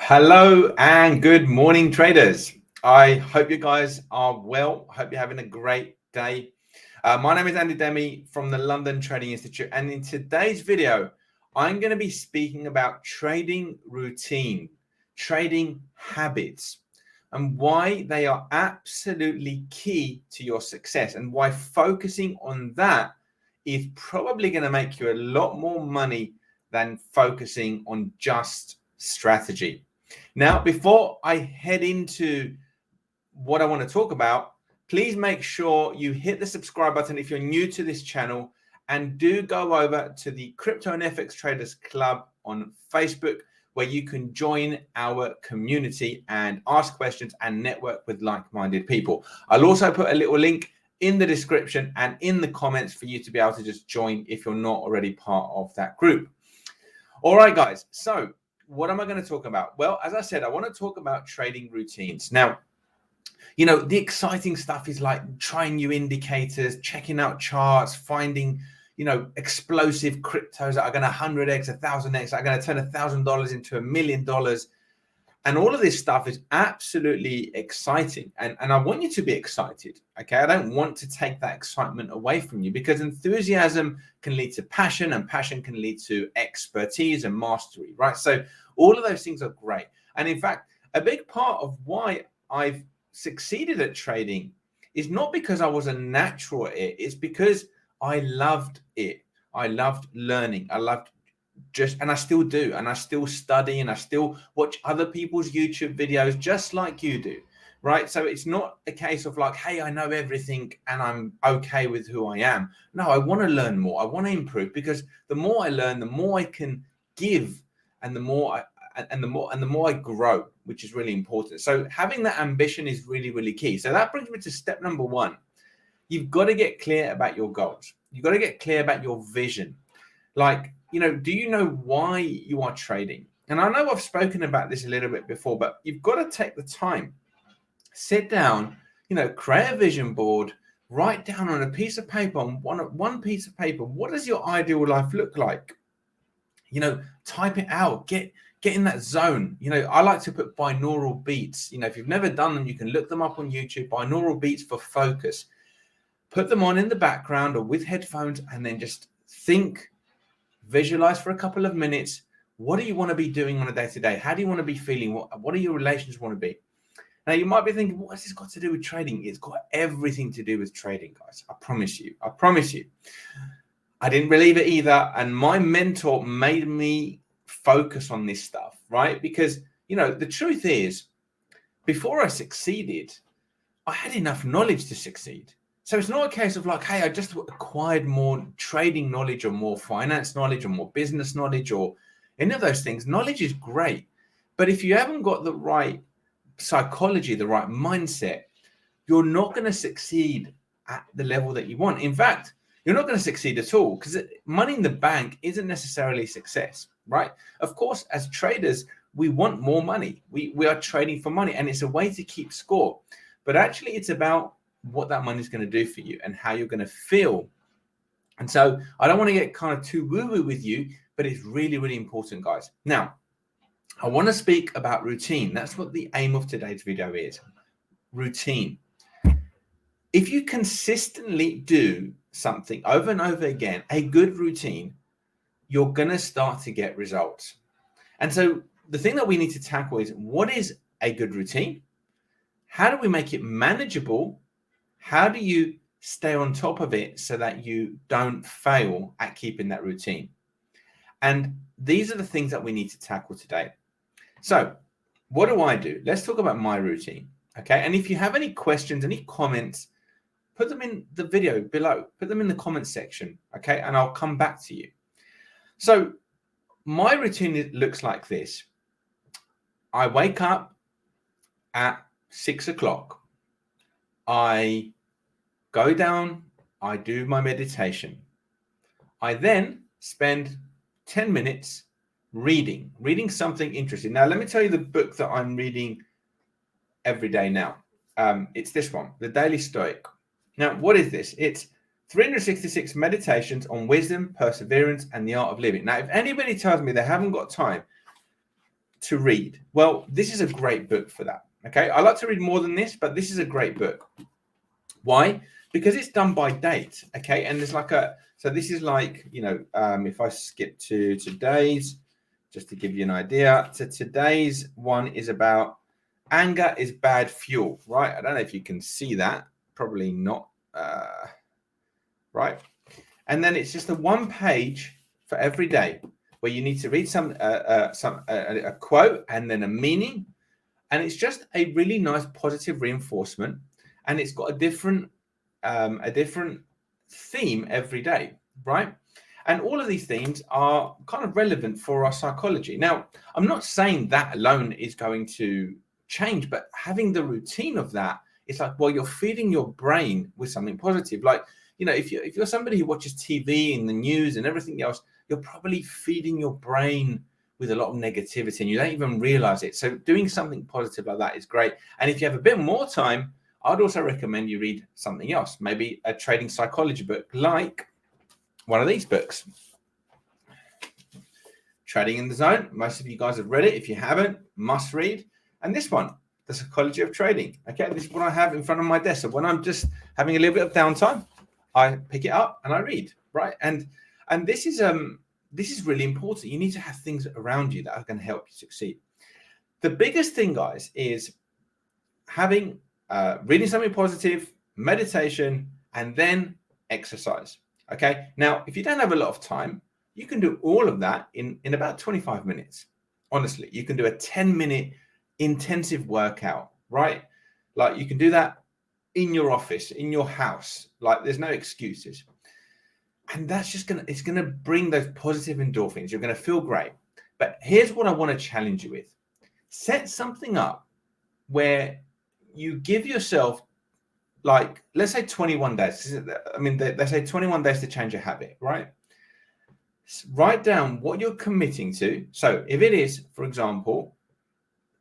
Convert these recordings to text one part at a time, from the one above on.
Hello and good morning, traders. I hope you guys are well. I hope you're having a great day. My name is Andy Demi from the London Trading Institute, and in today's video, I'm going to be speaking about trading routine, trading habits, and why they are absolutely key to your success, and why focusing on that is probably going to make you a lot more money than focusing on just strategy. Now, before I head into what I want to talk about, please make sure you hit the subscribe button if you're new to this channel, and do go over to the Crypto and FX Traders Club on Facebook, where you can join our community and ask questions and network with like-minded people. I'll also put a little link in the description and in the comments for you to be able to just join if you're not already part of that group. All right, guys. So what am I going to talk about? Well, as I said, I want to talk about trading routines. Now, you know, the exciting stuff is like trying new indicators, checking out charts, finding, you know, explosive cryptos that are going to 100x, 1000x, are going to turn $1,000 into $1 million. And all of this stuff is absolutely exciting. And I want you to be excited. Okay. I don't want to take that excitement away from you, because enthusiasm can lead to passion, and passion can lead to expertise and mastery, right? So all of those things are great. And in fact, a big part of why I've succeeded at trading is not because I was a natural at it. It's because I loved it. I loved learning. I loved and I still do, and I still study, and I still watch other people's YouTube videos just like you do, right? So it's not a case of like, hey, I know everything and I'm okay with who I am. No, I want to learn more. I want to improve, because the more I learn, the more I can give, and the more I grow, which is really important. So having that ambition is really, really key. So that brings me to step number one. You've got to get clear about your goals. You've got to get clear about your vision. Like, you know, do you know why you are trading? And I know I've spoken about this a little bit before, but you've got to take the time, sit down, you know, create a vision board, write down on a piece of paper, on one piece of paper, what does your ideal life look like? You know, type it out, get in that zone. You know, I like to put binaural beats. You know, if you've never done them, you can look them up on YouTube, binaural beats for focus. Put them on in the background or with headphones, and then just think, visualize for a couple of minutes. What do you want to be doing on a day-to-day? How do you want to be feeling? What do your relations want to be? Now, you might be thinking, what has this got to do with trading? It's got everything to do with trading, guys. I promise you. I promise you. I didn't believe it either. And my mentor made me focus on this stuff, right? Because, you know, the truth is, before I succeeded, I had enough knowledge to succeed. So it's not a case of like, hey, I just acquired more trading knowledge or more finance knowledge or more business knowledge or any of those things. Knowledge is great. But if you haven't got the right psychology, the right mindset, you're not going to succeed at the level that you want. In fact, you're not going to succeed at all, because money in the bank isn't necessarily success, right? Of course, as traders, we want more money. We are trading for money, and it's a way to keep score. But actually, it's about what that money is going to do for you and how you're going to feel. And so I don't want to get kind of too woo-woo with you, but it's really, really important, guys. Now, I want to speak about routine. That's what the aim of today's video is. Routine. If you consistently do something over and over again, a good routine, you're going to start to get results. And so the thing that we need to tackle is, what is a good routine? How do we make it manageable? How do you stay on top of it so that you don't fail at keeping that routine? And these are the things that we need to tackle today. So what do? Let's talk about my routine. Okay. And if you have any questions, any comments, put them in the video below, put them in the comment section. Okay. And I'll come back to you. So my routine looks like this. I wake up at 6 o'clock. I go down, I do my meditation. I then spend 10 minutes reading something interesting. Now, let me tell you the book that I'm reading every day now. It's this one, The Daily Stoic. Now, what is this? It's 366 meditations on wisdom, perseverance, and the art of living. Now, if anybody tells me they haven't got time to read? Well, this is a great book for that. Okay, I like to read more than this, but this is a great book. Why? Because it's done by date. Okay, and there's like so this is like, if I skip to today's, just to give you an idea. So today's one is about anger is bad fuel, right? I don't know if you can see that. Probably not. Right. And then it's just a one page for every day where you need to read a quote and then a meaning. And it's just a really nice positive reinforcement. And it's got a different theme every day, right? And all of these themes are kind of relevant for our psychology. Now, I'm not saying that alone is going to change, but having the routine of that, it's like, well, you're feeding your brain with something positive. Like, if you're somebody who watches TV and the news and everything else, you're probably feeding your brain with a lot of negativity and you don't even realize it. So doing something positive like that is great. And if you have a bit more time, I'd also recommend you read something else, maybe a trading psychology book, like one of these books, Trading in the Zone. Most of you guys have read it. If you haven't, must read. And this one, The Psychology of Trading. Okay, this is what I have in front of my desk. So when I'm just having a little bit of downtime, I pick it up and I read, right? And this is really important. You need to have things around you that are going to help you succeed. The biggest thing, guys, is having reading something positive, meditation, and then exercise. Okay. Now, if you don't have a lot of time, you can do all of that in about 25 minutes. Honestly, you can do a 10-minute intensive workout, right? Like you can do that in your office, in your house. Like there's no excuses. And that's just it's going to bring those positive endorphins. You're going to feel great. But here's what I want to challenge you with. Set something up where you give yourself, like, let's say 21 days. I mean, they say 21 days to change a habit, right? Write down what you're committing to. So if it is, for example,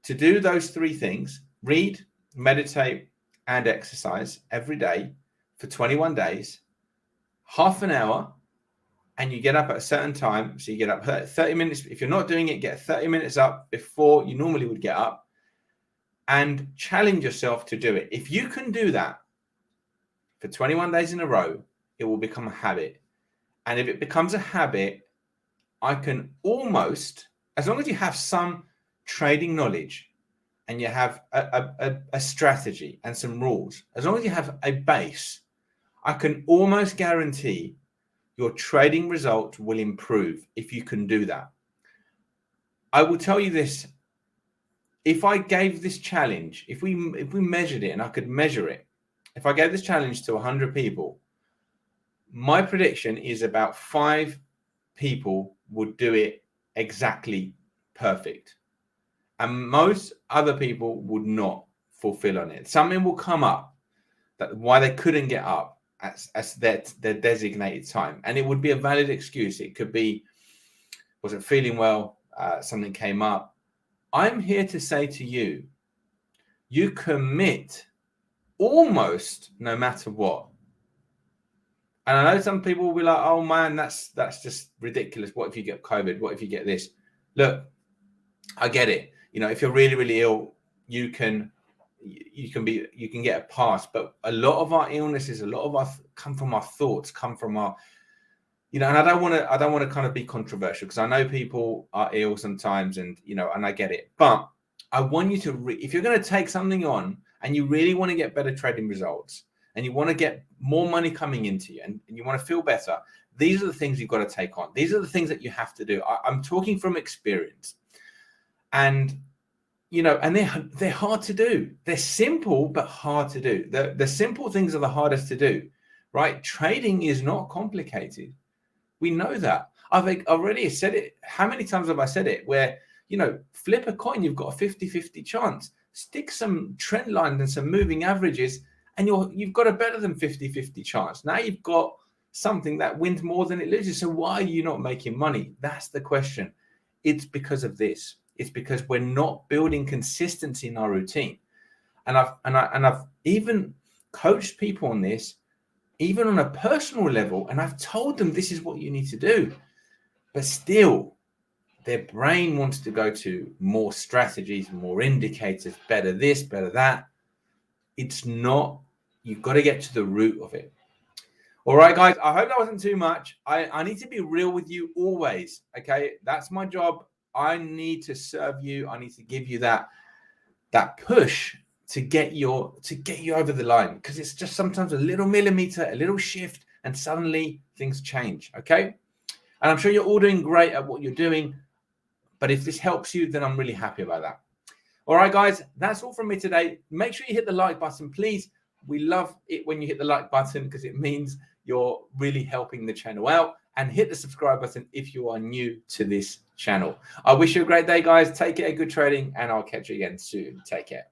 to do those three things, read, meditate, and exercise every day for 21 days, half an hour, and you get up at a certain time. So you get up 30 minutes. If you're not doing it, get 30 minutes up before you normally would get up and challenge yourself to do it. If you can do that for 21 days in a row, it will become a habit. And if it becomes a habit, I can almost, as long as you have some trading knowledge and you have a strategy and some rules, as long as you have a base, I can almost guarantee your trading results will improve if you can do that. I will tell you this. If I gave this challenge, if we measured it and I could measure it, if I gave this challenge to 100 people, my prediction is about 5 people would do it exactly perfect. And most other people would not fulfill on it. Something will come up that why they couldn't get up as their designated time. And it would be a valid excuse. It could be, wasn't feeling well, something came up. I'm here to say to you, you commit almost no matter what. And I know some people will be like, oh man, that's just ridiculous. What if you get COVID? What if you get this? Look, I get it. If you're really, really ill, you can get a pass. But a lot of our illnesses, come from our thoughts, come from our, and I don't want to kind of be controversial because I know people are ill sometimes and I get it. But I want you to, if you're going to take something on and you really want to get better trading results and you want to get more money coming into you and you want to feel better, these are the things you've got to take on. These are the things that you have to do. I'm talking from experience. And, and they're hard to do. They're simple, but hard to do. The simple things are the hardest to do, right? Trading is not complicated. We know that. I've already said it. How many times have I said it? Where, flip a coin, you've got a 50-50 chance. Stick some trend lines and some moving averages, and you've got a better than 50-50 chance. Now you've got something that wins more than it loses. So why are you not making money? That's the question. It's because of this. It's because we're not building consistency in our routine. And I've even coached people on this, even on a personal level, and I've told them this is what you need to do. But still, their brain wants to go to more strategies, more indicators, better this, better that. It's not. You've got to get to the root of it. All right, guys, I hope that wasn't too much. I need to be real with you always. Okay, that's my job. I need to serve you. I need to give you that push to get you over the line, because it's just sometimes a little millimeter, a little shift, and suddenly things change. Okay, and I'm sure you're all doing great at what you're doing, but if this helps you, then I'm really happy about that. All right, guys, that's all from me today. Make sure you hit the like button, please. We love it when you hit the like button because it means you're really helping the channel out. And hit the subscribe button if you are new to this channel. I wish you a great day, guys. Take care, good trading, and I'll catch you again soon. Take care.